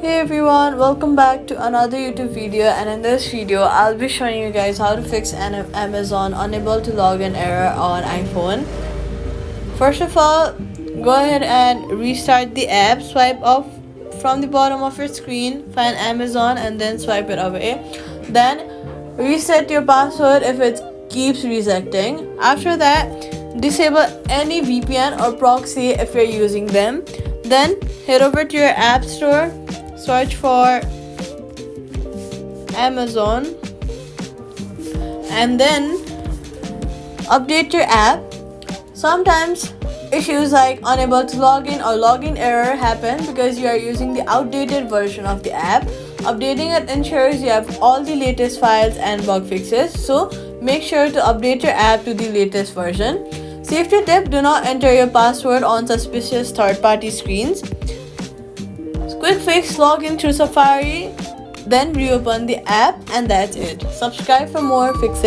Hey everyone, welcome back to another YouTube video, and in this video I'll be showing you guys how to fix an Amazon unable to log in error on iPhone. First of all, go ahead and restart the app, swipe up from the bottom of your screen, find Amazon and then swipe it away. Then reset your password if it keeps resetting. After that, disable any VPN or proxy if you're using them. Then head over to your app store, search for Amazon and then update your app. Sometimes issues like unable to log in or login error happen because you are using the outdated version of the app. Updating it ensures you have all the latest files and bug fixes, so make sure to update your app to the latest version. Safety tip: do not enter your password on suspicious third-party screens. Quick fix: log in through Safari, then reopen the app, and that's it. Subscribe for more fixes.